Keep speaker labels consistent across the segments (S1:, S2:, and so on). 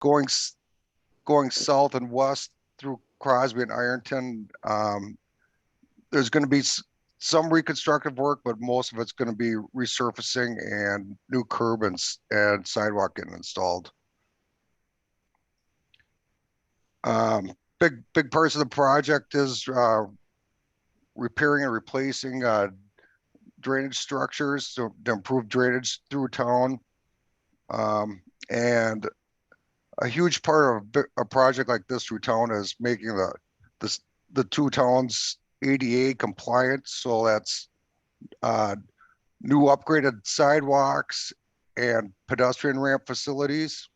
S1: going going south and west through Crosby and Ironton. There's going to be some reconstructive work, but most of it's going to be resurfacing and new curb and sidewalk getting installed. Big parts of the project is repairing and replacing drainage structures to improve drainage through town. And a huge part of a project like this through town is making the two towns ADA compliant. So that's new upgraded sidewalks and pedestrian ramp facilities.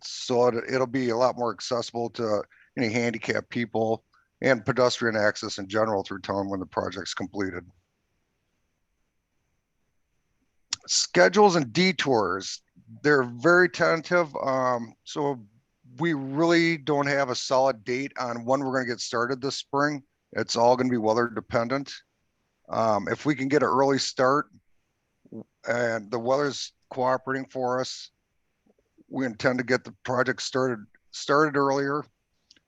S1: So it'll be a lot more accessible to any handicapped people and pedestrian access in general through town when the project's completed. Schedules and detours, they're very tentative. So we really don't have a solid date on when we're going to get started this spring. It's all going to be weather dependent. If we can get an early start and the weather's cooperating for us, we intend to get the project started earlier.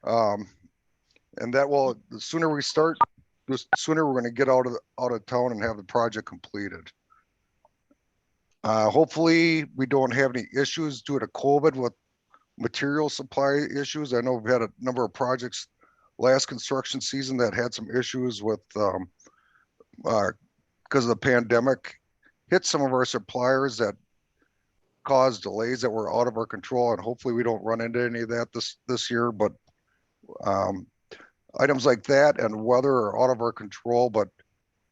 S1: And that will, the sooner we start, the sooner we're going to get out of town and have the project completed. Hopefully we don't have any issues due to COVID with material supply issues. I know we've had a number of projects last construction season that had some issues with because of the pandemic, hit some of our suppliers that caused delays that were out of our control, and hopefully we don't run into any of that this year. But items like that and weather are out of our control, but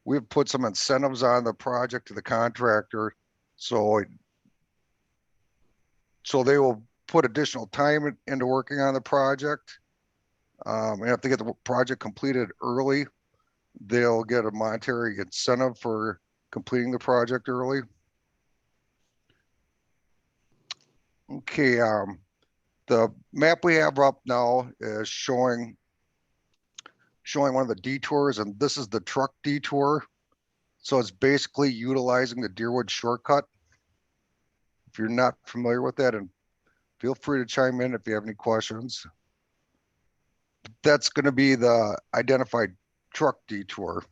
S1: we've put some incentives on the project to the contractor, so they will put additional time into working on the project. And if they get the project completed early, they'll get a monetary incentive for completing the project early. Okay, the map we have up now is showing one of the detours, and this is the truck detour. So it's basically utilizing the Deerwood shortcut. If you're not familiar with that, and feel free to chime in if you have any questions. That's going to be the identified truck detour.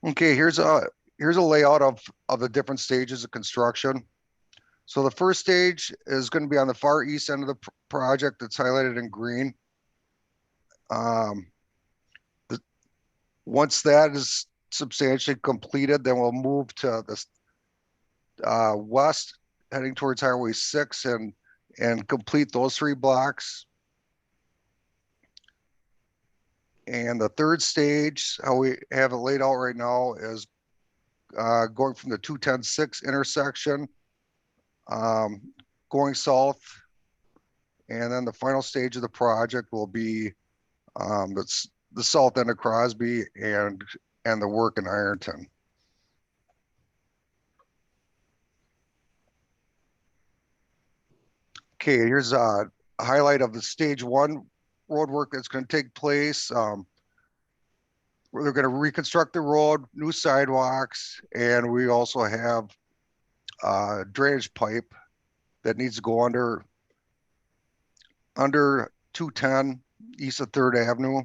S1: Okay, here's a layout of the different stages of construction. So the first stage is going to be on the far east end of the project that's highlighted in green. Once that is substantially completed, then we'll move to the west, heading towards Highway 6 and complete those 3 blocks. And the third stage, how we have it laid out right now, is going from the 210-6 intersection, going south. And then the final stage of the project will be the south end of Crosby and the work in Ironton. Okay, here's a highlight of the stage 1 road work that's going to take place. Where they're going to reconstruct the road, new sidewalks, and we also have a drainage pipe that needs to go under 210 east of 3rd Avenue.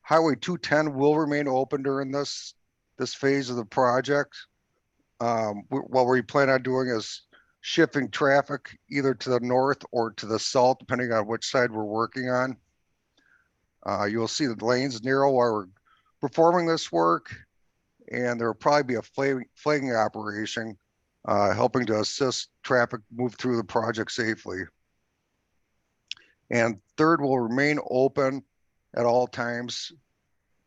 S1: Highway 210 will remain open during this phase of the project. What we plan on doing is shifting traffic either to the north or to the south, depending on which side we're working on. You'll see the lanes narrow while we're performing this work, and there will probably be a flagging operation helping to assist traffic move through the project safely. And 3rd will remain open at all times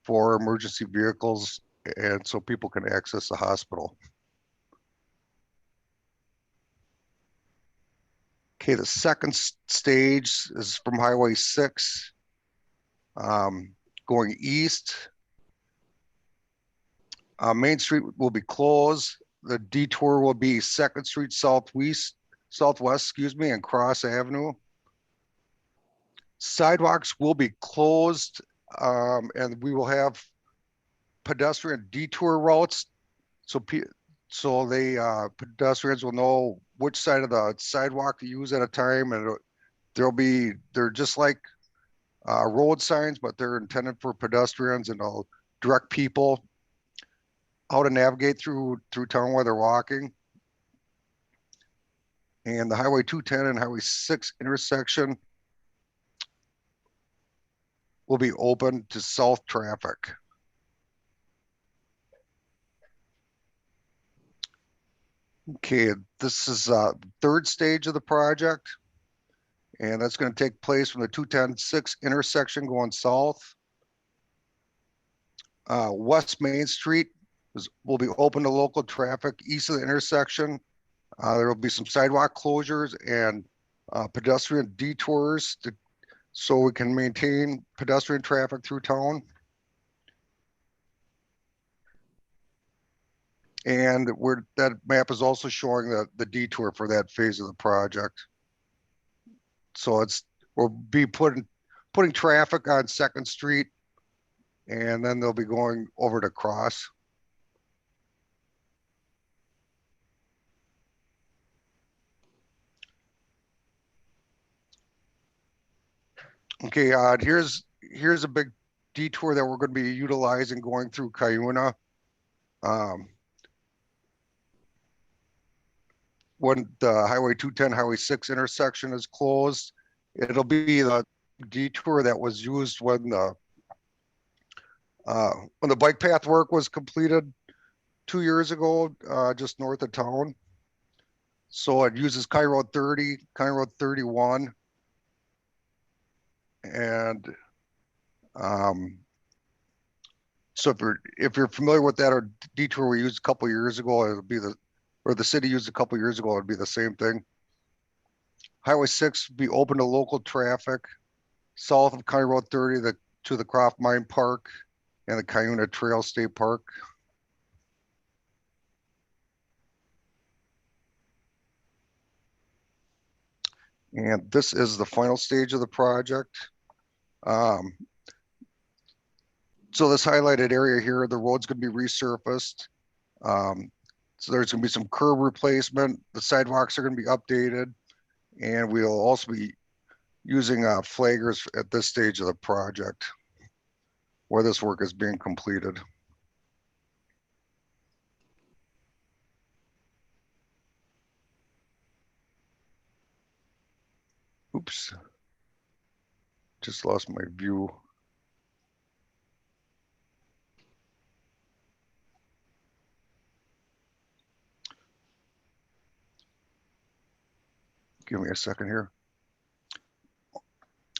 S1: for emergency vehicles, and so people can access the hospital. Okay, the second stage is from Highway 6 going east. Main Street will be closed. The detour will be 2nd Street southwest, and Cross Avenue. Sidewalks will be closed, and we will have pedestrian detour routes. So pedestrians will know which side of the sidewalk to use at a time, and they're just like road signs, but they're intended for pedestrians, and they'll direct people how to navigate through town while they're walking. And the Highway 210 and Highway 6 intersection will be open to south traffic. Okay, this is third stage of the project, and that's going to take place from the 210-6 intersection going south. West Main Street will be open to local traffic east of the intersection. There will be some sidewalk closures and pedestrian detours so we can maintain pedestrian traffic through town. And that map is also showing the detour for that phase of the project. So we'll be putting traffic on 2nd Street, and then they'll be going over to Cross. Okay, here's a big detour that we're going to be utilizing going through Cuyuna. When the Highway 210, Highway 6 intersection is closed, it'll be the detour that was used when the bike path work was completed 2 years ago, just north of town. So it uses County Road 30, County Road 31, and so if you're familiar with that or detour we used a couple years ago, it'll be the city used a couple years ago, it'd be the same thing. Highway 6 will be open to local traffic south of County Road 30 to the Croft Mine Park and the Cuyuna Trail State Park. And this is the final stage of the project. So this highlighted area here, the road's going to be resurfaced. So there's going to be some curb replacement. The sidewalks are going to be updated, and we'll also be using flaggers at this stage of the project where this work is being completed. Oops, just lost my view. Give me a second here.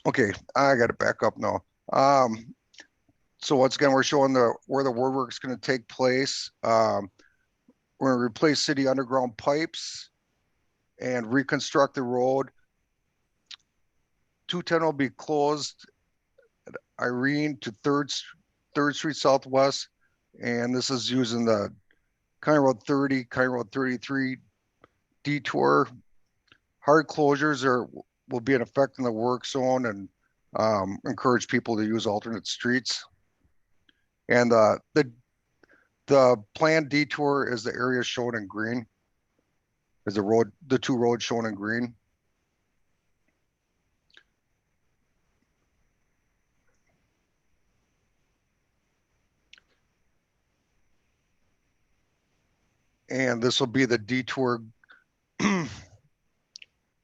S1: Okay, I got it back up now. So once again, we're showing where the road work is going to take place. We're going to replace city underground pipes and reconstruct the road. 210 will be closed at Irene to 3rd Street Southwest, and this is using the County Road 30, County Road 33 detour. Hard closures will be in effect in the work zone and encourage people to use alternate streets. And the planned detour is the area shown in green. Is the 2 roads shown in green. And this will be the detour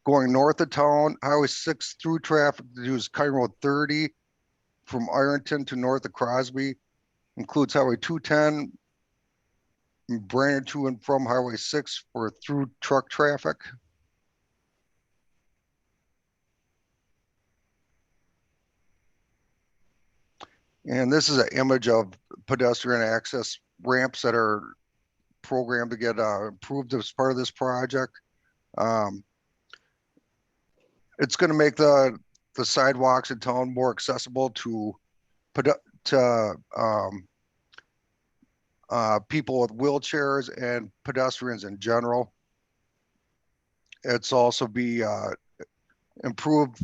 S1: going north of town. Highway 6 through traffic to use County Road 30 from Ironton to north of Crosby. Includes Highway 210, Brandon to and from Highway 6 for through truck traffic. And this is an image of pedestrian access ramps that are programmed to get improved as part of this project. It's going to make the sidewalks in town more accessible to people with wheelchairs and pedestrians in general. It's also be improve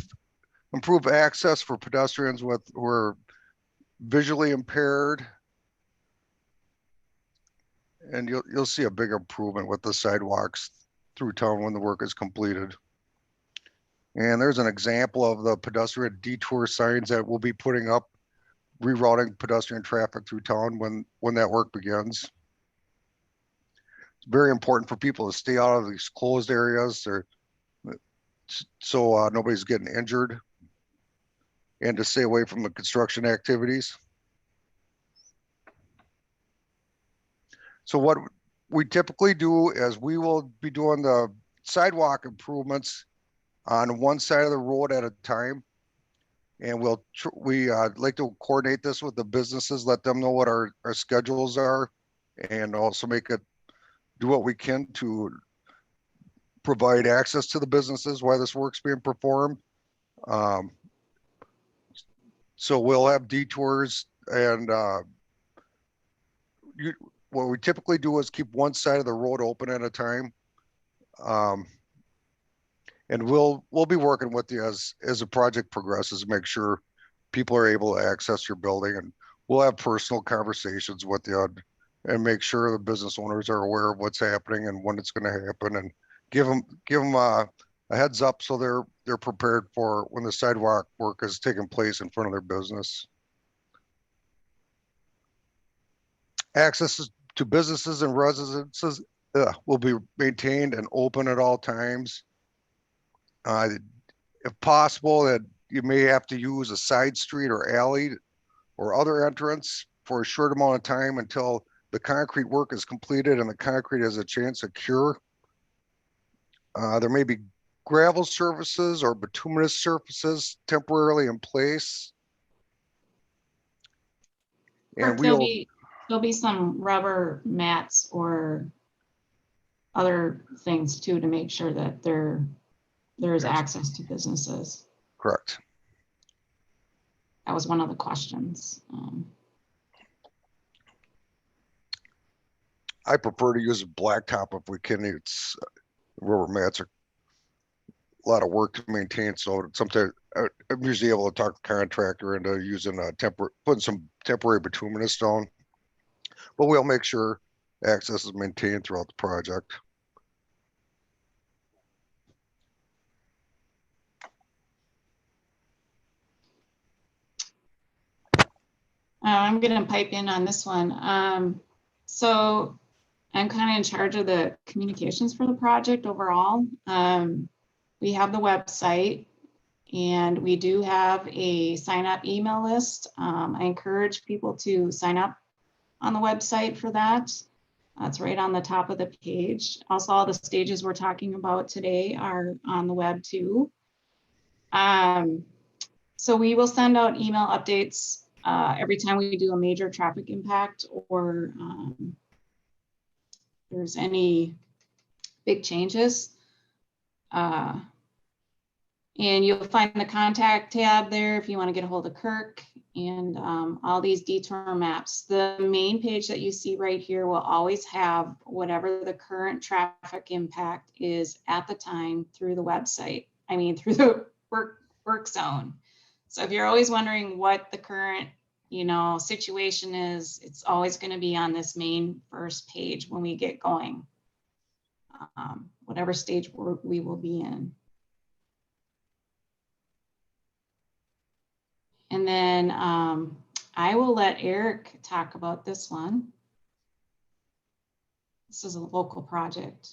S1: access for pedestrians who are visually impaired and you'll see a big improvement with the sidewalks through town when the work is completed. And there's an example of the pedestrian detour signs that we'll be putting up, rerouting pedestrian traffic through town when that work begins. It's very important for people to stay out of these closed areas, so nobody's getting injured, and to stay away from the construction activities. So what we typically do is we will be doing the sidewalk improvements on one side of the road at a time. And we like to coordinate this with the businesses, let them know what our schedules are, and also do what we can to provide access to the businesses while this work's being performed. So we'll have detours, and what we typically do is keep one side of the road open at a time. And we'll be working with you as the project progresses, make sure people are able to access your building, and we'll have personal conversations with you and make sure the business owners are aware of what's happening and when it's going to happen, and give them a heads up so they're prepared for when the sidewalk work is taking place in front of their business. Access to businesses and residences will be maintained and open at all times. If possible, that you may have to use a side street or alley or other entrance for a short amount of time until the concrete work is completed and the concrete has a chance to cure. There may be gravel surfaces or bituminous surfaces temporarily in place. And
S2: there'll be some rubber mats or other things too to make sure that there is access to businesses.
S1: Correct.
S2: That was one of the questions.
S1: I prefer to use a blacktop if we can. It's rubber mats are a lot of work to maintain, so sometimes I'm usually able to talk the contractor into using putting some temporary bituminous down, but we'll make sure access is maintained throughout the project.
S2: I'm going to pipe in on this one. So I'm kind of in charge of the communications for the project overall. We have the website, and we do have a sign up email list. I encourage people to sign up on the website for that. That's right on the top of the page. Also, all the stages we're talking about today are on the web too. So we will send out email updates every time we do a major traffic impact or there's any big changes. And you'll find the contact tab there if you want to get a hold of Kirk, and all these detour maps. The main page that you see right here will always have whatever the current traffic impact is at the time through the website. I mean, through the work zone. So if you're always wondering what the current situation is, it's always going to be on this main first page when we get going, whatever stage we will be in. And then I will let Eric talk about this one. This is a local project.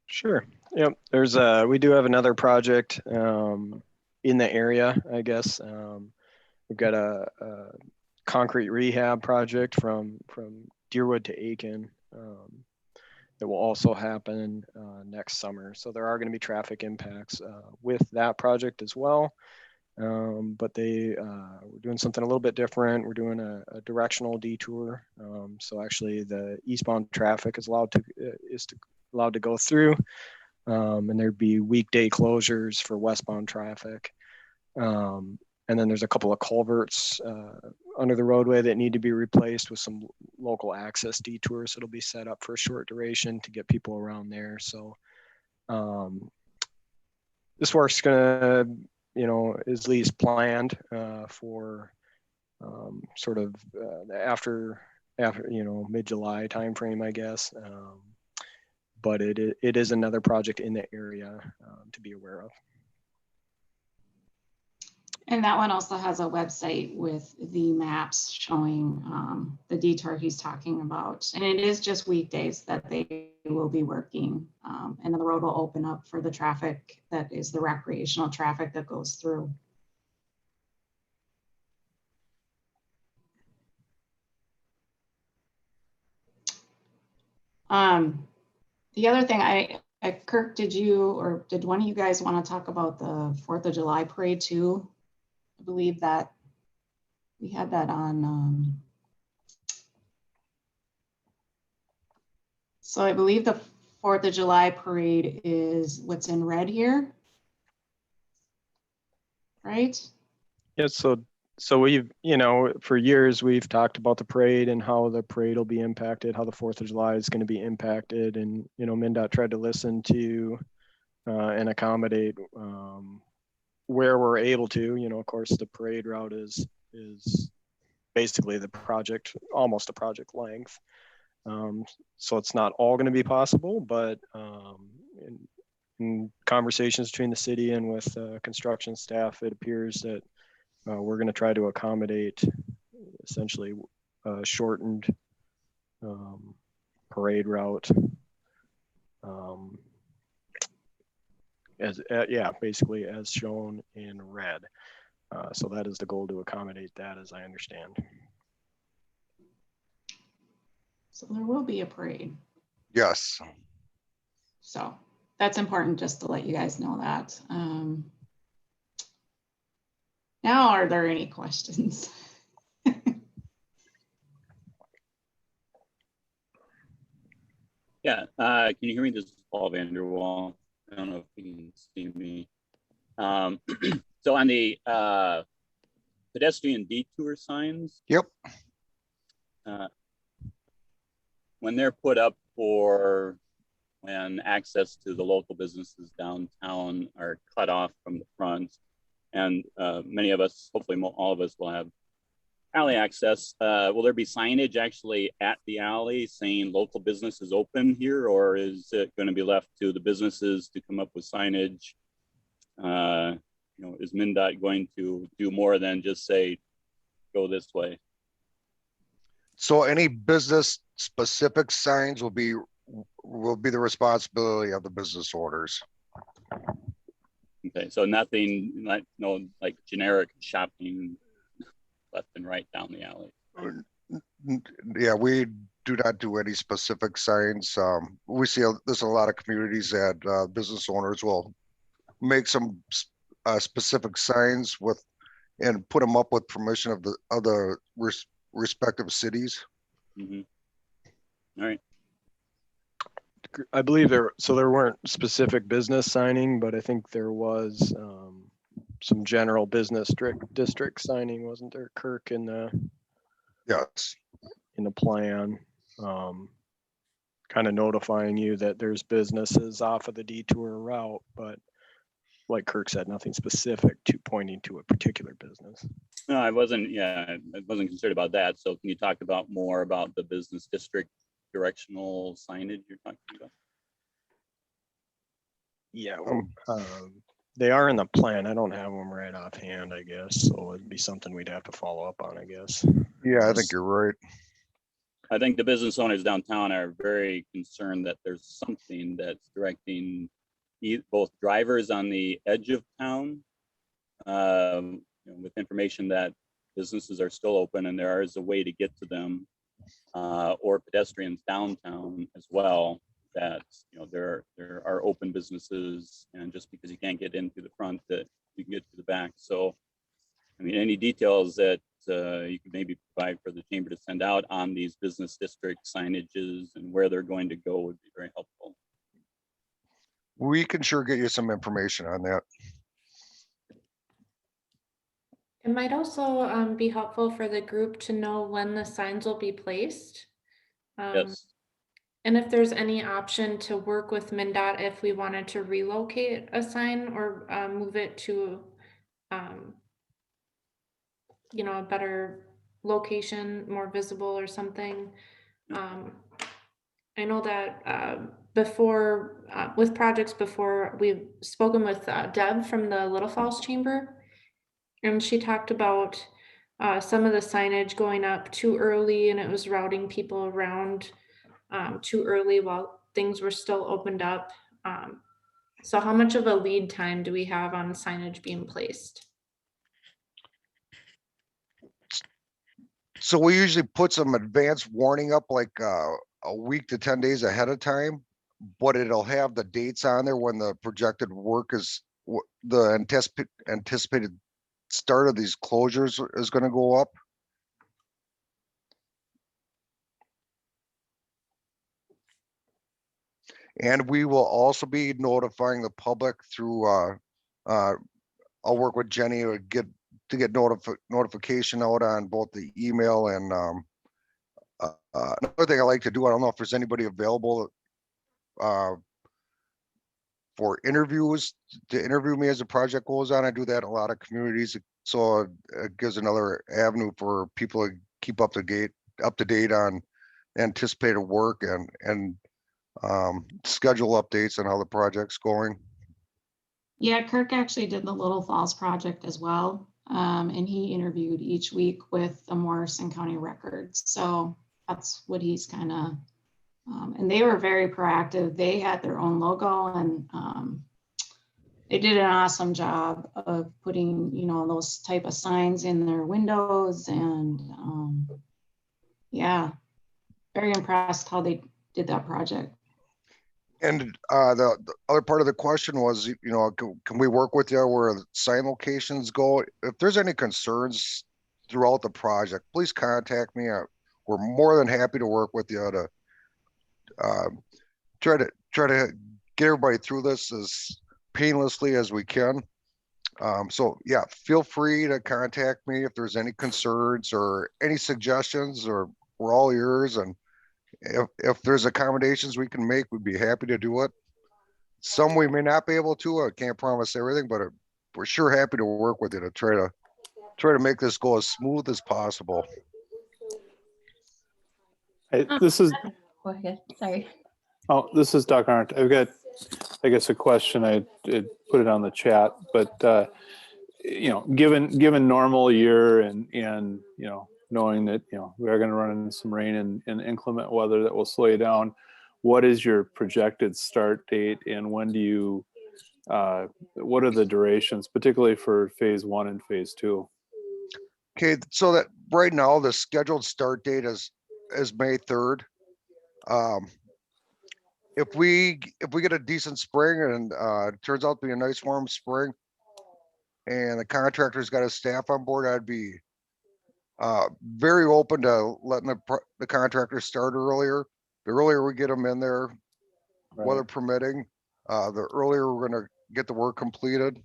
S3: Sure. Yep. We do have another project in the area, I guess. We've got a concrete rehab project from Deerwood to Aiken that will also happen next summer. So there are going to be traffic impacts with that project as well. But we're doing something a little bit different. We're doing a directional detour. So actually the eastbound traffic is allowed to go through, and there'd be weekday closures for westbound traffic. And then there's a couple of culverts under the roadway that need to be replaced with some local access detours. It'll be set up for a short duration to get people around there. So this work's gonna, is at least planned for sort of after after, mid-July timeframe, I guess. But it is another project in the area to be aware of.
S2: And that one also has a website with the maps showing the detour he's talking about. And it is just weekdays that they will be working. And the road will open up for the traffic that is the recreational traffic that goes through. The other thing, Kirk, did one of you guys want to talk about the 4th of July parade too? I believe that we had that on. So I believe the 4th of July parade is what's in red here, right?
S3: Yeah, so we've, for years we've talked about the parade and how the parade will be impacted, how the 4th of July is going to be impacted. And, MnDOT tried to listen to and accommodate where we're able to. Of course, the parade route is basically the project, almost a project length. So it's not all going to be possible, but in conversations between the city and with construction staff, it appears that we're going to try to accommodate essentially a shortened parade route. Basically as shown in red. So that is the goal, to accommodate that, as I understand.
S2: So there will be a parade.
S1: Yes.
S2: So that's important, just to let you guys know that. Now, are there any questions?
S4: Yeah, can you hear me? This is Paul Vanderwall. I don't know if you can see me. So on the pedestrian detour signs.
S1: Yep.
S4: When they're put up for when access to the local businesses downtown are cut off from the front, and many of us, hopefully all of us, will have alley access. Will there be signage actually at the alley saying local business is open here, or is it going to be left to the businesses to come up with signage? Is MnDOT going to do more than just say, go this way?
S1: So any business specific signs will be the responsibility of the business owners.
S4: Okay, so nothing like generic shopping left and right down the alley.
S1: Yeah, we do not do any specific signs. We see there's a lot of communities that business owners will make some specific signs and put them up with permission of the other respective cities.
S4: Mm-hmm. All right.
S3: I believe there weren't specific business signing, but I think there was some general business district signing, wasn't there, Kirk, in the
S1: Yes.
S3: in the plan, kind of notifying you that there's businesses off of the detour route, but like Kirk said, nothing specific to pointing to a particular business.
S4: No, I wasn't concerned about that. So can you talk about more about the business district directional signage you're talking about?
S3: Yeah, they are in the plan. I don't have them right offhand, I guess. So it'd be something we'd have to follow up on, I guess.
S1: Yeah, I think you're right.
S4: I think the business owners downtown are very concerned that there's something that's directing both drivers on the edge of town with information that businesses are still open and there is a way to get to them, or pedestrians downtown as well, that there are open businesses, and just because you can't get in through the front, that you can get to the back. So I mean, any details that you could maybe provide for the chamber to send out on these business district signages and where they're going to go would be very helpful.
S1: We can sure get you some information on that.
S5: It might also be helpful for the group to know when the signs will be placed.
S4: Yes.
S5: And if there's any option to work with MnDOT if we wanted to relocate a sign or move it to, a better location more visible or something. I know that before, with projects before, we've spoken with Deb from the Little Falls Chamber, and she talked about some of the signage going up too early, and it was routing people around too early while things were still opened up. So how much of a lead time do we have on signage being placed?
S1: So we usually put some advance warning up like a week to 10 days ahead of time, but it'll have the dates on there when the projected work is, the anticipated start of these closures is going to go up. And we will also be notifying the public through, I'll work with Jenny to get notification out on both the email and another thing I like to do, I don't know if there's anybody available for interviews to interview me as the project goes on. I do that in a lot of communities, so it gives another avenue for people to keep up to date on anticipated work and schedule updates on how the project's going.
S2: Yeah, Kirk actually did the Little Falls project as well. And he interviewed each week with the Morrison County Records. So that's what he's kind of, and they were very proactive. They had their own logo, and they did an awesome job of putting, you know, those type of signs in their windows. And yeah, very impressed how they did that project.
S1: And the other part of the question was, you know, can we work with you where the sign locations go? If there's any concerns throughout the project, please contact me. We're more than happy to work with you to try to get everybody through this as painlessly as we can. So yeah, feel free to contact me if there's any concerns or any suggestions, or we're all ears. And if there's accommodations we can make, we'd be happy to do it. Some we may not be able to. I can't promise everything, but we're sure happy to work with you to try to make this go as smooth as possible.
S6: Hey, this is
S7: Go ahead. Sorry.
S6: this is Doc Arndt. I've got, I guess, a question. I did put it on the chat, but you know, given normal year and you know, knowing that, you know, we are going to run into some rain and inclement weather that will slow you down, what is your projected start date, and when do you what are the durations, particularly for phase 1 and phase 2?
S1: Okay, so that right now the scheduled start date is May 3rd. If we get a decent spring and it turns out to be a nice warm spring, and the contractor's got his staff on board, I'd be very open to letting the contractor start earlier. The earlier we get them in there, weather permitting, the earlier we're going to get the work completed.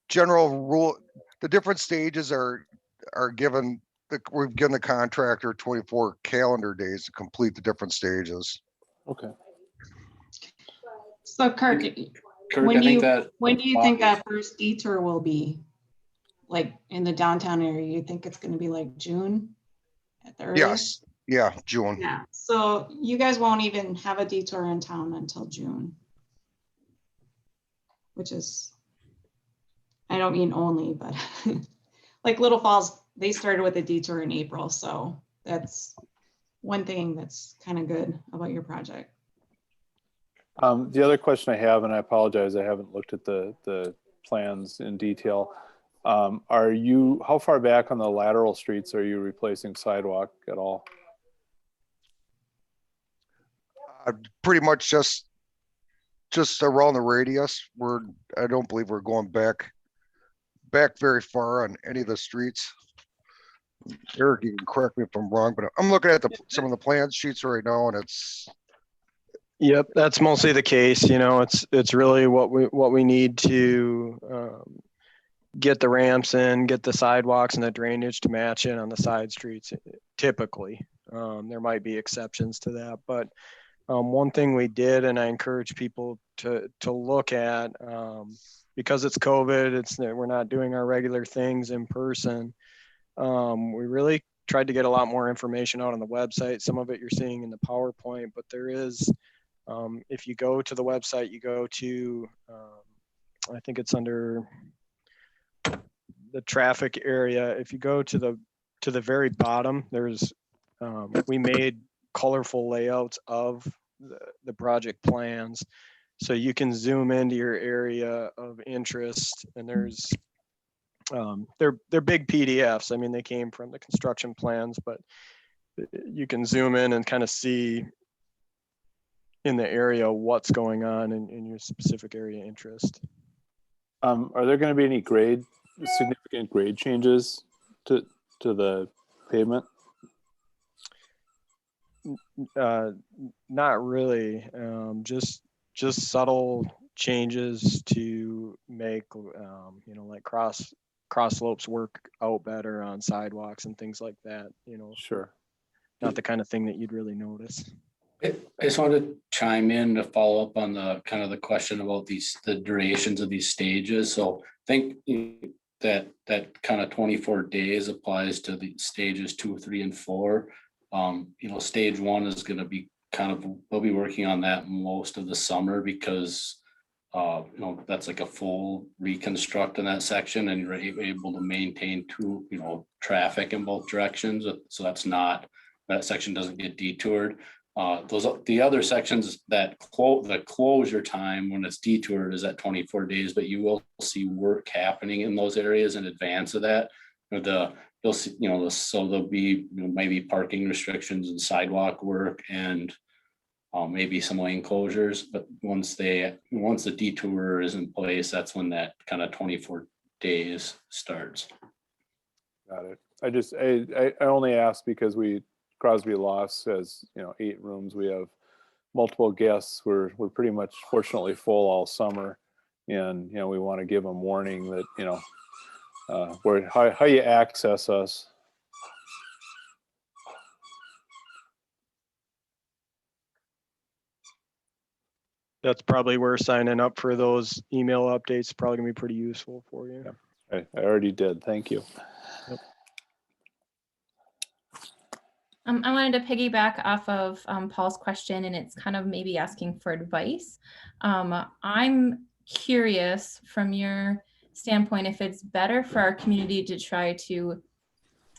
S1: General rule, the different stages are given, we've given the contractor 24 calendar days to complete the different stages.
S6: Okay.
S2: So Kirk,
S8: Kirk,
S2: when
S8: I
S2: do
S8: think
S2: you think that first detour will be? Like in the downtown area, you think it's going to be like June at the earliest?
S1: Yes, yeah, June.
S2: Yeah, so you guys won't even have a detour in town until June, which is, I don't mean only, but like Little Falls, they started with a detour in April. So that's one thing that's kind of good about your project.
S6: The other question I have, and I apologize, I haven't looked at the plans in detail. How far back on the lateral streets are you replacing sidewalk at all?
S1: Pretty much just around the radius. I don't believe we're going back very far on any of the streets. Eric, you can correct me if I'm wrong, but I'm looking at some of the plan sheets right now, and it's.
S3: Yep, that's mostly the case. You know, it's really what we need to get the ramps in, get the sidewalks and the drainage to match in on the side streets. Typically, there might be exceptions to that, but one thing we did, and I encourage people to look at, because it's COVID, we're not doing our regular things in person. We really tried to get a lot more information out on the website. Some of it you're seeing in the PowerPoint, but there is, if you go to the website, you go to, I think it's under the traffic area. If you go to the very bottom, there's, we made colorful layouts of the project plans. So you can zoom into your area of interest, and there's, they're big PDFs. I mean, they came from the construction plans, but you can zoom in and kind of see in the area what's going on in your specific area of interest.
S6: Are there going to be any significant grade changes to the pavement?
S3: Not really. Just subtle changes to make, like cross slopes work out better on sidewalks and things like that.
S6: Sure.
S3: Not the kind of thing that you'd really notice.
S7: I just wanted to chime in to follow up on the kind of the question about the durations of these stages. So I think that kind of 24 days applies to the stages 2, 3, and 4. Stage 1 is going to be we'll be working on that most of the summer because that's like a full reconstruct in that section, and you're able to maintain traffic in both directions. So that section doesn't get detoured. The other sections the closure time when it's detoured is at 24 days, but you will see work happening in those areas in advance of that. You'll see, so there'll be maybe parking restrictions and sidewalk work and maybe some lane closures. But once the detour is in place, that's when that kind of 24 days starts.
S6: Got it. I only asked because Crosby Loss has 8 rooms. We have multiple guests. We're pretty much fortunately full all summer, and we want to give them warning that how you access us.
S3: That's probably where signing up for those email updates is probably gonna be pretty useful for you.
S6: I already did. Thank you.
S3: Yep.
S8: I wanted to piggyback off of Paul's question, and it's kind of maybe asking for advice. I'm curious from your standpoint if it's better for our community to try to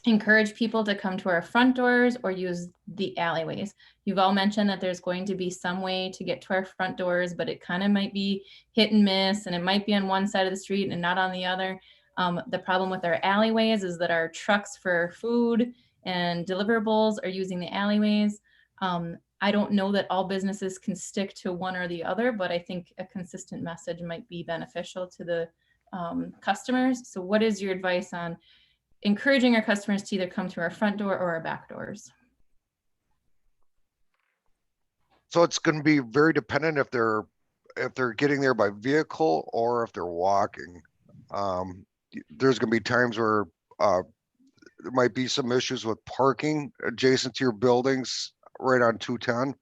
S8: encourage people to come to our front doors or use the alleyways. You've all mentioned that there's going to be some way to get to our front doors, but it kind of might be hit and miss, and it might be on one side of the street and not on the other. The problem with our alleyways is that our trucks for food and deliverables are using the alleyways. I don't know that all businesses can stick to one or the other, but I think a consistent message might be beneficial to the customers. So what is your advice on encouraging our customers to either come to our front door or our back doors?
S1: So it's going to be very dependent if they're getting there by vehicle or if they're walking. There's going to be times where there might be some issues with parking adjacent to your buildings right on 210.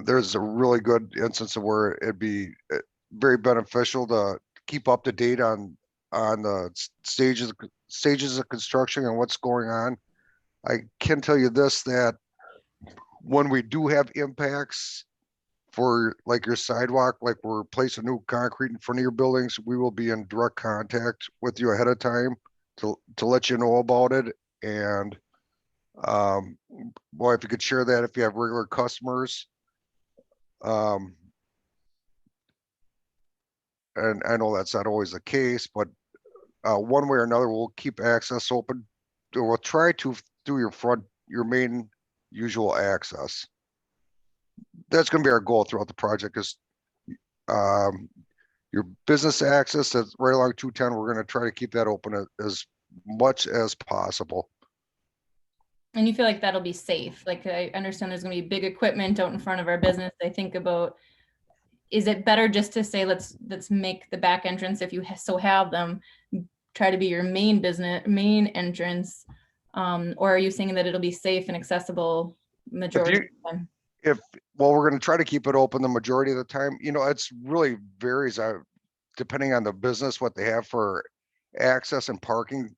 S1: There's a really good instance of where it'd be very beneficial to keep up to date on the stages of construction and what's going on. I can tell you this, that when we do have impacts for like your sidewalk, like we're placing new concrete in front of your buildings, we will be in direct contact with you ahead of time to let you know about it. And boy, if you could share that if you have regular customers. And I know that's not always the case, but one way or another, we'll keep access open. We'll try to through your main usual access. That's going to be our goal throughout the project is your business access that's right along 210. We're going to try to keep that open as much as possible.
S8: And you feel like that'll be safe? Like I understand there's going to be big equipment out in front of our business. I think about, is it better just to say, let's make the back entrance, if you so have them, try to be your main entrance? Or are you saying that it'll be safe and accessible majority of the time?
S1: well, we're gonna try to keep it open the majority of the time. You know, it's really varies depending on the business, what they have for access and parking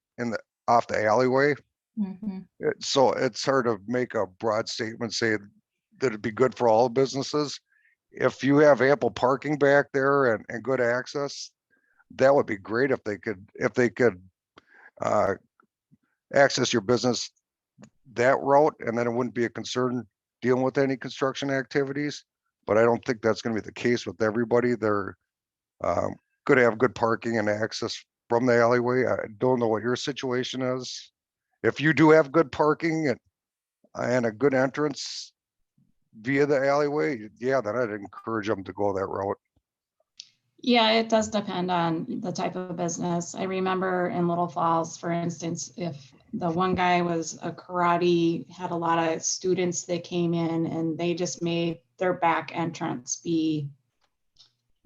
S1: off the alleyway.
S8: Mhm.
S1: So it's hard to make a broad statement, say that it'd be good for all businesses. If you have ample parking back there and good access, that would be great if they could uh, access your business that route, and then it wouldn't be a concern dealing with any construction activities. But I don't think that's going to be the case with everybody. They're going to have good parking and access from the alleyway. I don't know what your situation is. If you do have good parking and a good entrance via the alleyway, yeah, then I'd encourage them to go that route.
S2: Yeah, it does depend on the type of business. I remember in Little Falls, for instance, if the one guy was a karate, had a lot of students that came in and they just made their back entrance be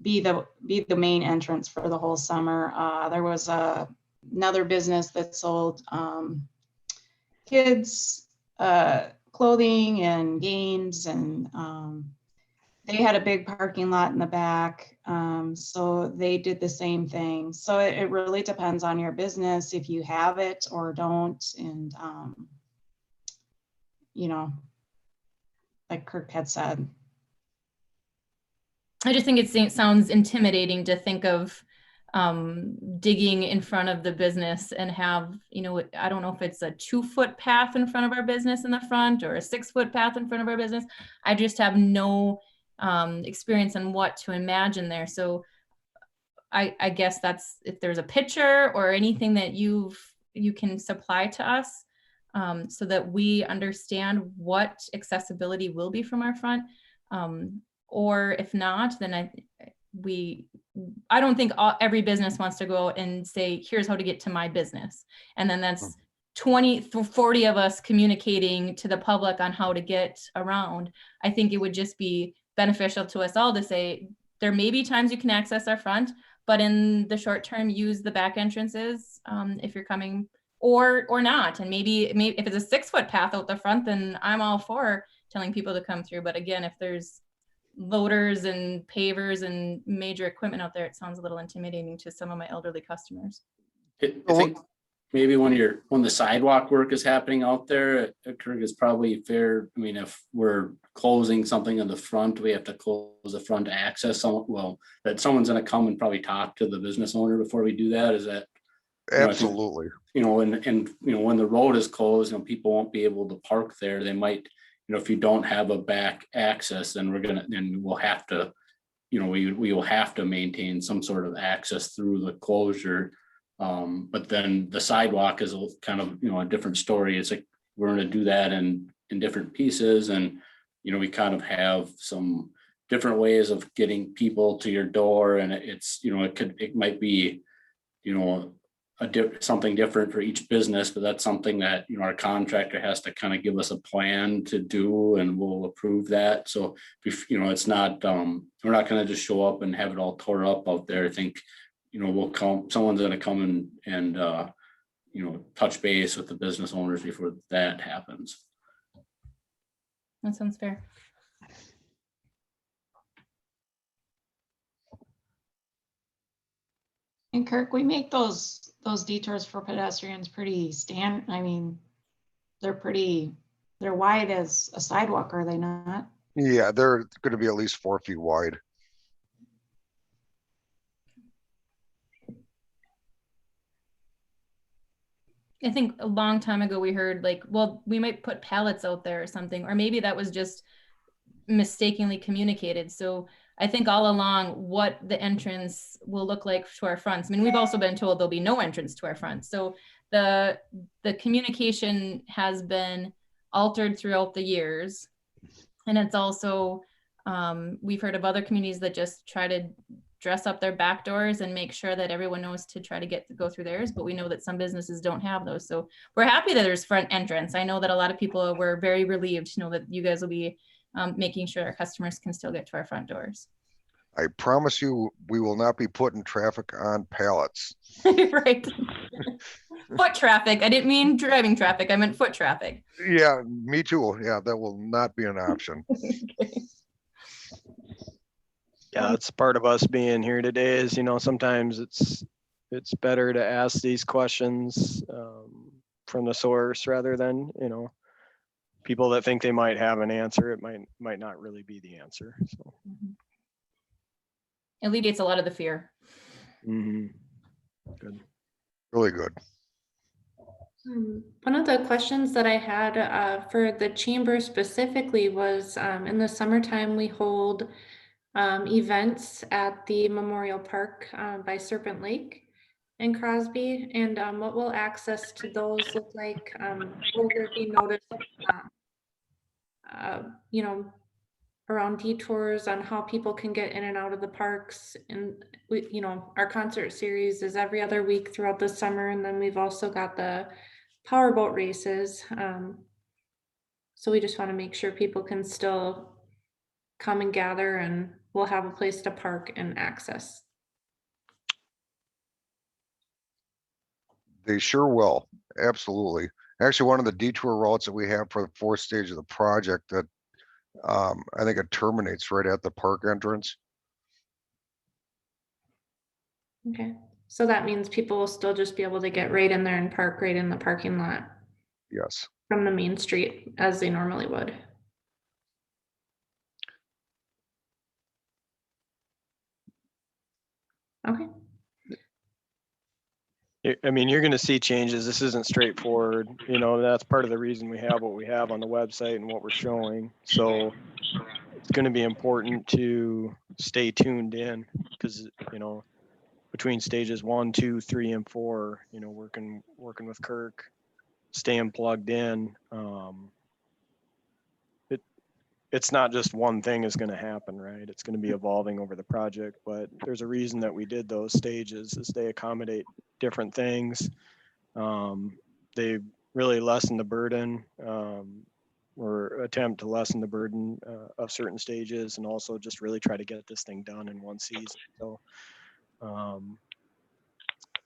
S2: the main entrance for the whole summer. There was another business that sold kids clothing and games, and they had a big parking lot in the back. So they did the same thing. So it really depends on your business, if you have it or don't. And, you know, like Kirk had said.
S8: I just think it sounds intimidating to think of digging in front of the business and have, you know, I don't know if it's a 2-foot path in front of our business in the front or a 6-foot path in front of our business. I just have no experience on what to imagine there. So I guess that's, if there's a picture or anything that you can supply to us so that we understand what accessibility will be from our front. Or if not, then I don't think every business wants to go and say, here's how to get to my business. And then that's 20 to 40 of us communicating to the public on how to get around. I think it would just be beneficial to us all to say, there may be times you can access our front, but in the short term, use the back entrances if you're coming or not. And maybe if it's a 6-foot path out the front, then I'm all for telling people to come through. But again, if there's loaders and pavers and major equipment out there, it sounds a little intimidating to some of my elderly customers.
S7: I think maybe when the sidewalk work is happening out there, Kirk, is probably fair. I mean, if we're closing something in the front, we have to close the front to access someone. Well, that someone's going to come and probably talk to the business owner before we do that. Is that
S1: Absolutely.
S7: And when the road is closed, people won't be able to park there. They might, if you don't have a back access, then we'll have to, we will have to maintain some sort of access through the closure. But then the sidewalk is kind of, a different story. It's like, we're going to do that in different pieces. And, we kind of have some different ways of getting people to your door. And it's, it might be, something different for each business, but that's something that, our contractor has to kind of give us a plan to do, and we'll approve that. So, it's not, we're not going to just show up and have it all tore up out there. I think, someone's going to come and touch base with the business owners before that happens.
S8: That sounds fair.
S2: And Kirk, we make those detours for pedestrians pretty I mean, they're wide as a sidewalk, are they not?
S1: Yeah, they're going to be at least 4 feet wide.
S8: I think a long time ago we heard like, well, we might put pallets out there or something, or maybe that was just mistakenly communicated. So I think all along what the entrance will look like to our fronts. I mean, we've also been told there'll be no entrance to our fronts. So the communication has been altered throughout the years. And it's also, we've heard of other communities that just try to dress up their back doors and make sure that everyone knows to try to go through theirs, but we know that some businesses don't have those. So we're happy that there's front entrance. I know that a lot of people were very relieved to know that you guys will be making sure our customers can still get to our front doors.
S1: I promise you, we will not be putting traffic on pallets.
S8: Right. Foot traffic. I didn't mean driving traffic. I meant foot traffic.
S1: Yeah, me too. Yeah, that will not be an option.
S8: Okay.
S3: Yeah, that's part of us being here today is, sometimes it's better to ask these questions from the source rather than, people that think they might have an answer. It might not really be the answer. So.
S8: It alleviates a lot of the fear.
S3: Good.
S1: Really good.
S5: One of the questions that I had for the chamber specifically was in the summertime, we hold events at the Memorial Park by Serpent Lake in Crosby. And what will access to those look like? Will there be notice, around detours on how people can get in and out of the parks? And our concert series is every other week throughout the summer. And then we've also got the powerboat races. So we just want to make sure people can still come and gather, and we'll have a place to park and access.
S1: They sure will. Absolutely. Actually, one of the detour routes that we have for the fourth stage of the project that I think it terminates right at the park entrance.
S5: Okay, so that means people will still just be able to get right in there and park right in the parking lot
S1: Yes.
S5: from the main street as they normally would. Okay.
S3: I mean, you're going to see changes. This isn't straightforward. That's part of the reason we have what we have on the website and what we're showing. So it's going to be important to stay tuned in because, between stages 1, 2, 3, and 4, working with Kirk, staying plugged in. It's not just one thing is going to happen, right? It's going to be evolving over the project, but there's a reason that we did those stages is they accommodate different things. They really lessen the burden or attempt to lessen the burden of certain stages and also just really try to get this thing done in one season. So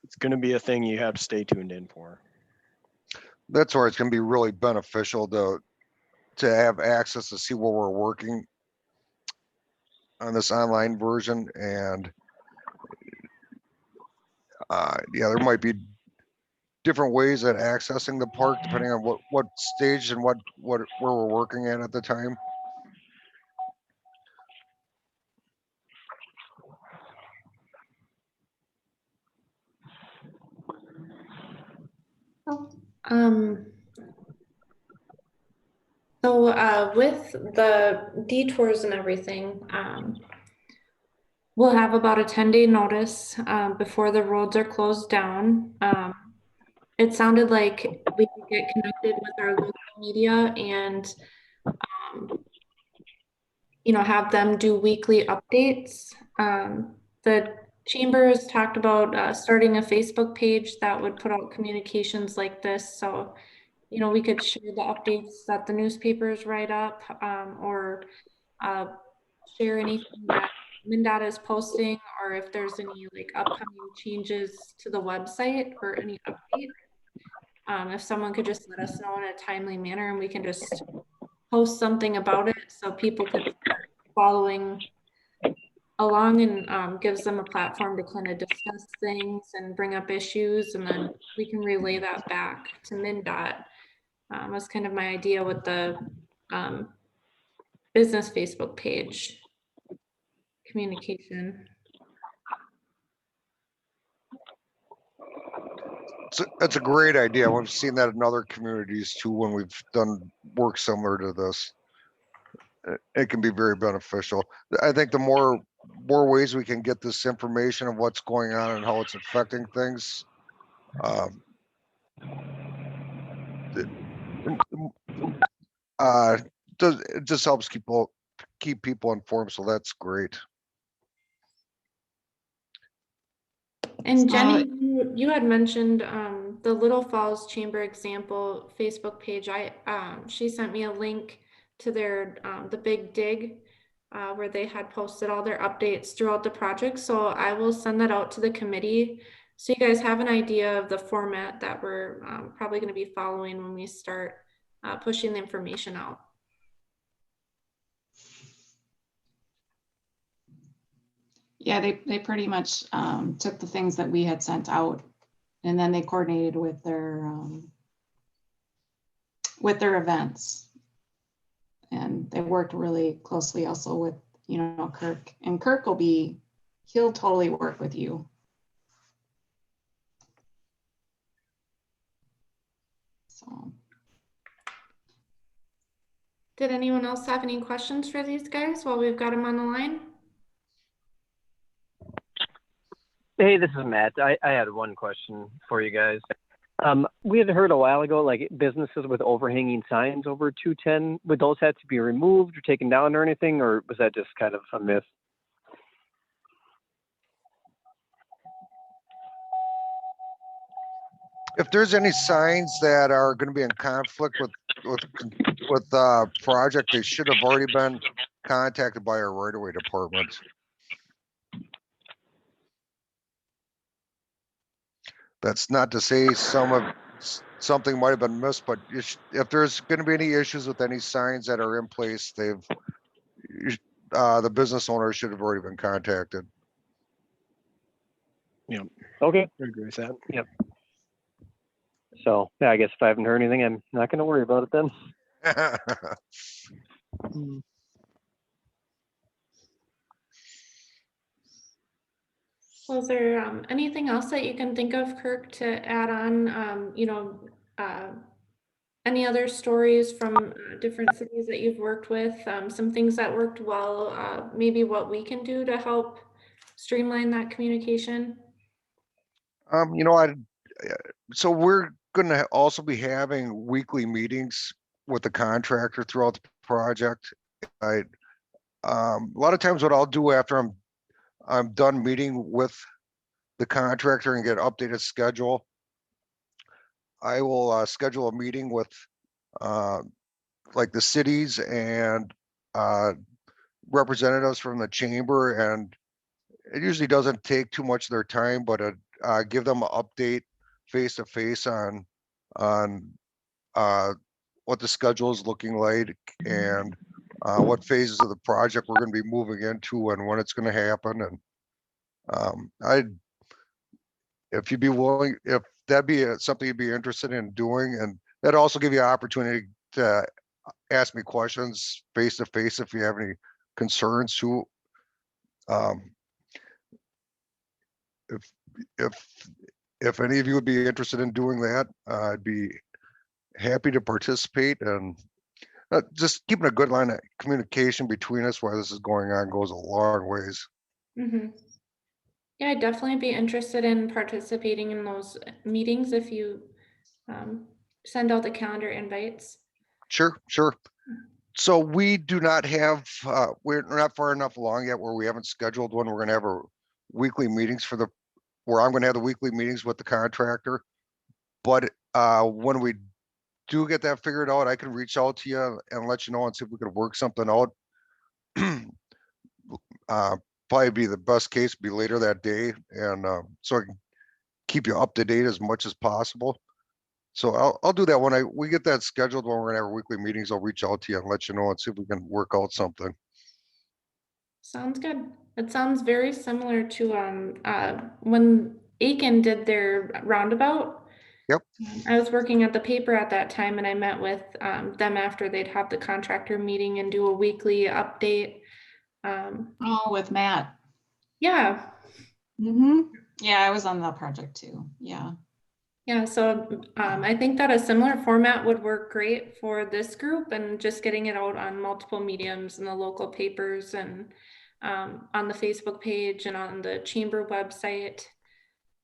S3: it's going to be a thing you have to stay tuned in for.
S1: That's where it's going to be really beneficial to have access to see where we're working on this online version. And yeah, there might be different ways at accessing the park depending on what stage and where we're working at the time.
S5: So with the detours and everything, we'll have about a 10-day notice before the roads are closed down. It sounded like we could get connected with our local media and have them do weekly updates. The chamber has talked about starting a Facebook page that would put out communications like this. So we could share the updates that the newspapers write up or share anything that MnDOT is posting, or if there's any upcoming changes to the website or any update. If someone could just let us know in a timely manner, and we can just post something about it so people could start following along, and gives them a platform to kind of discuss things and bring up issues, and then we can relay that back to MnDOT. Was kind of my idea with the business Facebook page communication.
S1: So that's a great idea. We've seen that in other communities too when we've done work similar to this. It can be very beneficial. I think the more ways we can get this information of what's going on and how it's affecting things, it just helps keep people informed. So that's great.
S5: And Jenny, you had mentioned the Little Falls Chamber example Facebook page. She sent me a link to their the Big Dig where they had posted all their updates throughout the project. So I will send that out to the committee so you guys have an idea of the format that we're probably going to be following when we start pushing the information out.
S2: Yeah, they pretty much took the things that we had sent out, and then they coordinated with their events. And they worked really closely also with, Kirk. And Kirk he'll totally work with you. So.
S5: Did anyone else have any questions for these guys while we've got them on the line?
S9: Hey, this is Matt. I had one question for you guys. We had heard a while ago, like businesses with overhanging signs over 210, would those have to be removed or taken down or anything, or was that just kind of a myth?
S1: If there's any signs that are going to be in conflict with project, they should have already been contacted by our right-of-way department. That's not to say something might have been missed, but if there's going to be any issues with any signs that are in place, the business owner should have already been contacted.
S3: Yep.
S9: Okay.
S3: I agree with that.
S9: Yep. So yeah, I guess if I haven't heard anything, I'm not going to worry about it then.
S5: Was there anything else that you can think of, Kirk, to add on? Any other stories from different cities that you've worked with? Some things that worked well, maybe what we can do to help streamline that communication?
S1: So we're going to also be having weekly meetings with the contractor throughout the project. A lot of times what I'll do after I'm done meeting with the contractor and get updated schedule, I will schedule a meeting with like the cities and representatives from the chamber, and it usually doesn't take too much of their time, but give them an update face to face on what the schedule is looking like and what phases of the project we're going to be moving into and when it's going to happen. And if you'd be willing, if that'd be something you'd be interested in doing, and that'd also give you an opportunity to ask me questions face to face if you have any concerns too. If any of you would be interested in doing that, I'd be happy to participate, and just keeping a good line of communication between us while this is going on goes a long ways.
S5: Mm-hmm. Yeah, I'd definitely be interested in participating in those meetings if you send out the calendar invites.
S1: Sure. So we do not have, we're not far enough along yet where we haven't scheduled one. We're going to have a weekly meetings where I'm going to have the weekly meetings with the contractor. But when we do get that figured out, I can reach out to you and let you know and see if we could work something out. Probably be the best case be later that day, and so I can keep you up to date as much as possible. So I'll do that when we get that scheduled. When we're gonna have our weekly meetings, I'll reach out to you and let you know and see if we can work out something.
S5: Sounds good. It sounds very similar to when Aiken did their roundabout.
S1: Yep.
S5: I was working at the paper at that time, and I met with them after they'd have the contractor meeting and do a weekly update.
S2: With Matt.
S5: Yeah.
S2: Mm-hmm. Yeah, I was on that project too. Yeah.
S5: Yeah, so I think that a similar format would work great for this group, and just getting it out on multiple mediums in the local papers and on the Facebook page and on the chamber website.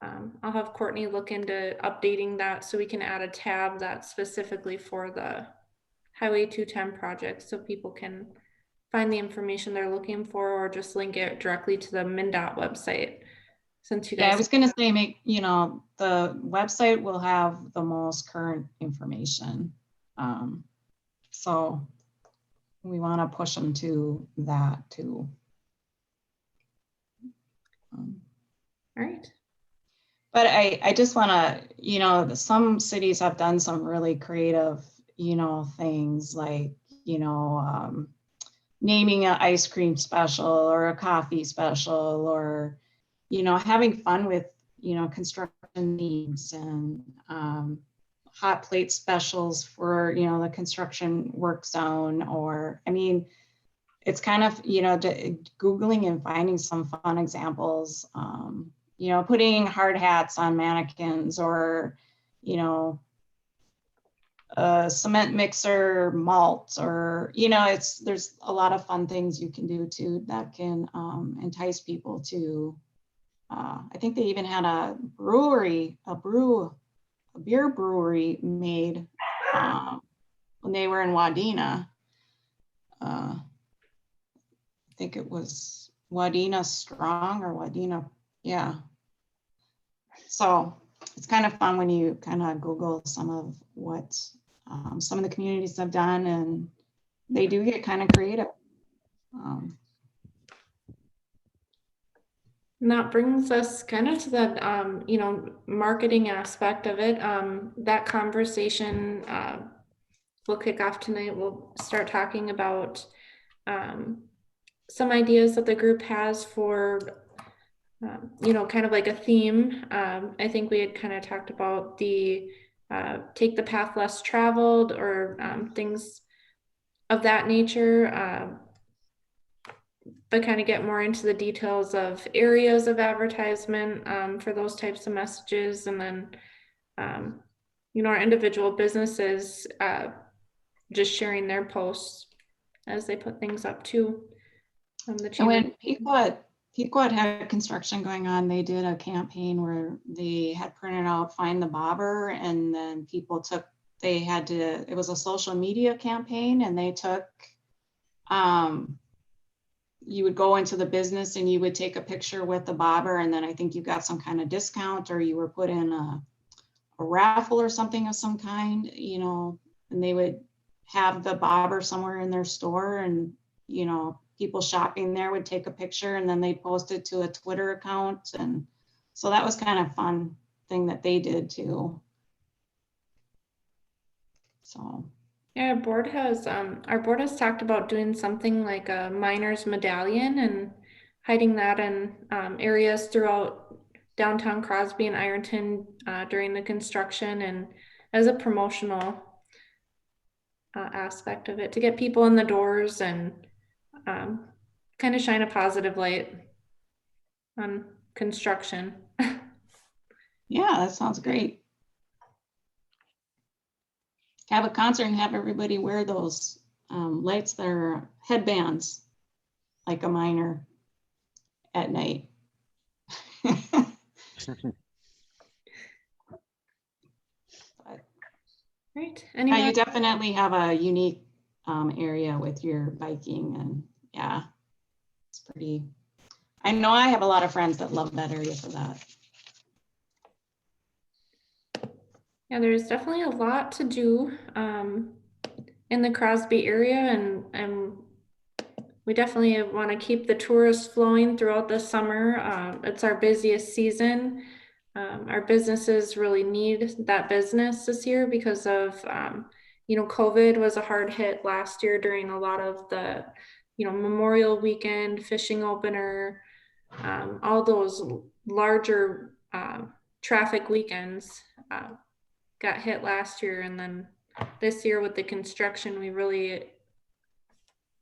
S5: I'll have Courtney look into updating that so we can add a tab that's specifically for the Highway 210 project, so people can find the information they're looking for, or just link it directly to the MnDOT website. Since you guys,
S2: I was going to say, the website will have the most current information. So we want to push them to that too.
S5: all right.
S2: But I just want to, some cities have done some really creative, things like, naming an ice cream special or a coffee special, or, you know, having fun with, you know, construction themes and hot plate specials for, you know, the construction work zone. Or, I mean, it's kind of, you know, Googling and finding some fun examples, you know, putting hard hats on mannequins, or, you know, a cement mixer malt, or, you know, there's a lot of fun things you can do too that can entice people to, I think they even had a beer brewery made when they were in Wadena. I think it was Wadena Strong or Wadena, yeah. So it's kind of fun when you kind of Google some of what some of the communities have done, and they do get kind of creative.
S5: And that brings us kind of to the, you know, marketing aspect of it. That conversation will kick off tonight. We'll start talking about some ideas that the group has for, you know, kind of like a theme. I think we had kind of talked about the take the path less traveled, or things of that nature. But kind of get more into the details of areas of advertisement for those types of messages. And then, you know, our individual businesses just sharing their posts as they put things up too. The
S2: and when Pequot had construction going on, they did a campaign where they had printed out Find the Bobber, and then people took, it was a social media campaign, and they took, you would go into the business and you would take a picture with the bobber, and then I think you got some kind of discount, or you were put in a raffle or something of some kind, you know, and they would have the bobber somewhere in their store, and, you know, people shopping there would take a picture and then they post it to a Twitter account. And so that was kind of fun thing that they did too. So.
S5: Yeah, our board has talked about doing something like a miner's medallion and hiding that in areas throughout downtown Crosby and Ironton during the construction, and as a promotional aspect of it to get people in the doors and kind of shine a positive light on construction.
S2: Yeah, that sounds great. Have a concert and have everybody wear those lights that are headbands, like a miner at night.
S5: Right.
S2: Yeah, you definitely have a unique area with your biking, and yeah, it's pretty. I know I have a lot of friends that love that area for that.
S5: Yeah, there's definitely a lot to do in the Crosby area, and we definitely want to keep the tourists flowing throughout the summer. It's our busiest season. Our businesses really need that business this year because of, you know, COVID was a hard hit last year during a lot of the, you know, Memorial Weekend, fishing opener, all those larger traffic weekends got hit last year. And then this year with the construction, we really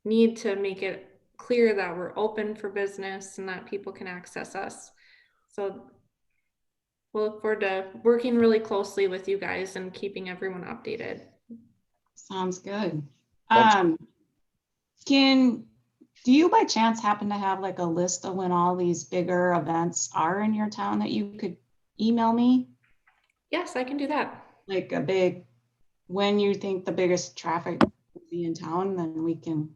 S5: need to make it clear that we're open for business and that people can access us. So we'll look forward to working really closely with you guys and keeping everyone updated.
S2: Sounds good. Do you by chance happen to have like a list of when all these bigger events are in your town that you could email me?
S5: Yes, I can do that.
S2: Like when you think the biggest traffic will be in town, then we can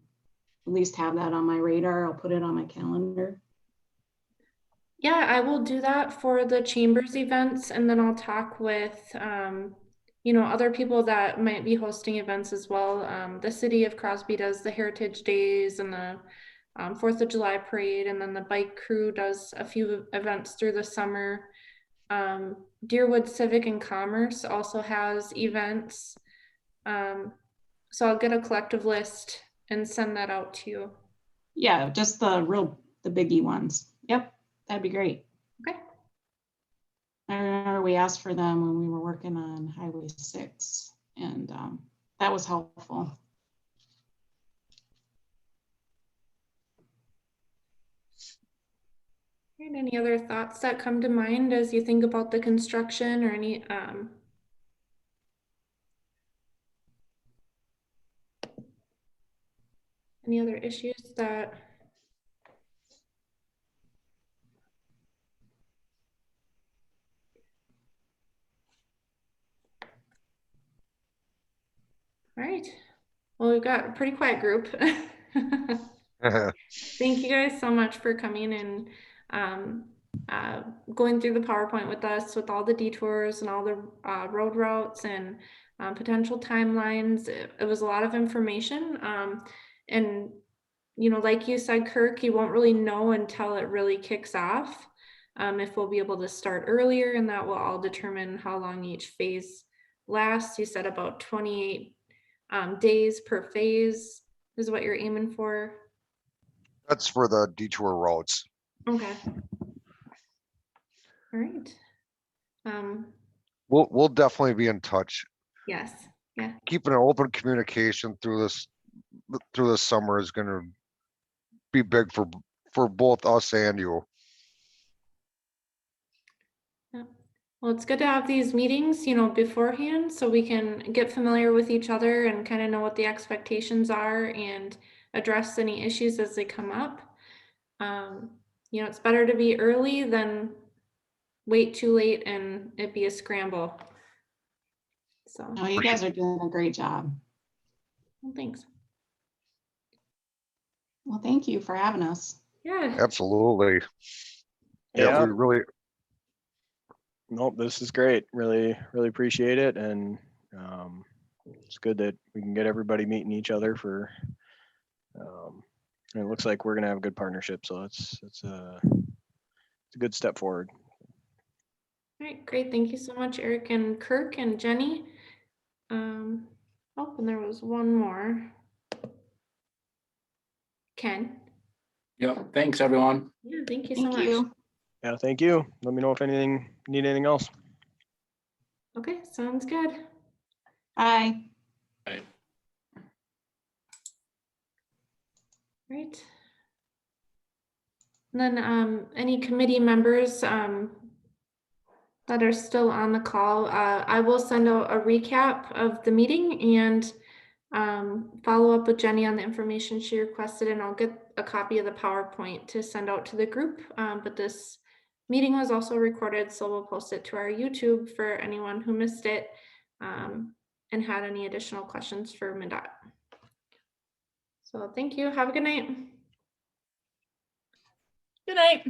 S2: at least have that on my radar. I'll put it on my calendar.
S5: Yeah, I will do that for the chamber's events, and then I'll talk with, you know, other people that might be hosting events as well. The city of Crosby does the Heritage Days and the 4th of July parade, and then the bike crew does a few events through the summer. Deerwood Civic and Commerce also has events. So I'll get a collective list and send that out to you.
S2: Yeah, just the biggie ones. Yep, that'd be great.
S5: Okay.
S2: I remember we asked for them when we were working on Highway 6, and that was helpful.
S5: Right, any other thoughts that come to mind as you think about the construction, or any other issues that all right, well, we've got a pretty quiet group. Thank you guys so much for coming and going through the PowerPoint with us with all the detours and all the road routes and potential timelines. It was a lot of information. And, you know, like you said, Kirk, you won't really know until it really kicks off. If we'll be able to start earlier, and that will all determine how long each phase lasts. You said about 28 days per phase is what you're aiming for.
S1: That's for the detour roads.
S5: Okay. All right.
S1: We'll definitely be in touch.
S5: Yes. Yeah.
S1: Keeping an open communication through this summer is going to be big for both us and you.
S5: Yeah. Well, it's good to have these meetings, you know, beforehand, so we can get familiar with each other and kind of know what the expectations are and address any issues as they come up. You know, it's better to be early than wait too late and it be a scramble. So,
S2: No, you guys are doing a great job.
S5: well, thanks.
S2: Well, thank you for having us.
S5: Yeah.
S1: Absolutely.
S3: Yeah.
S1: We really.
S3: Nope, this is great. Really appreciate it. And it's good that we can get everybody meeting each other for, and it looks like we're going to have a good partnership. So it's a good step forward.
S5: All right, great. Thank you so much, Eric and Kirk and Jenny. Oh, and there was one more. Ken.
S7: Yep, thanks, everyone.
S5: Yeah, thank you so
S2: Thank
S5: much.
S2: you.
S3: Yeah, thank you. Let me know if need anything else.
S5: Okay, sounds good.
S2: Bye.
S5: Right. And then any committee members that are still on the call, I will send out a recap of the meeting and follow up with Jenny on the information she requested, and I'll get a copy of the PowerPoint to send out to the group. But this meeting was also recorded, so we'll post it to our YouTube for anyone who missed it and had any additional questions for MnDOT. So thank you. Have a good night.
S8: Good night.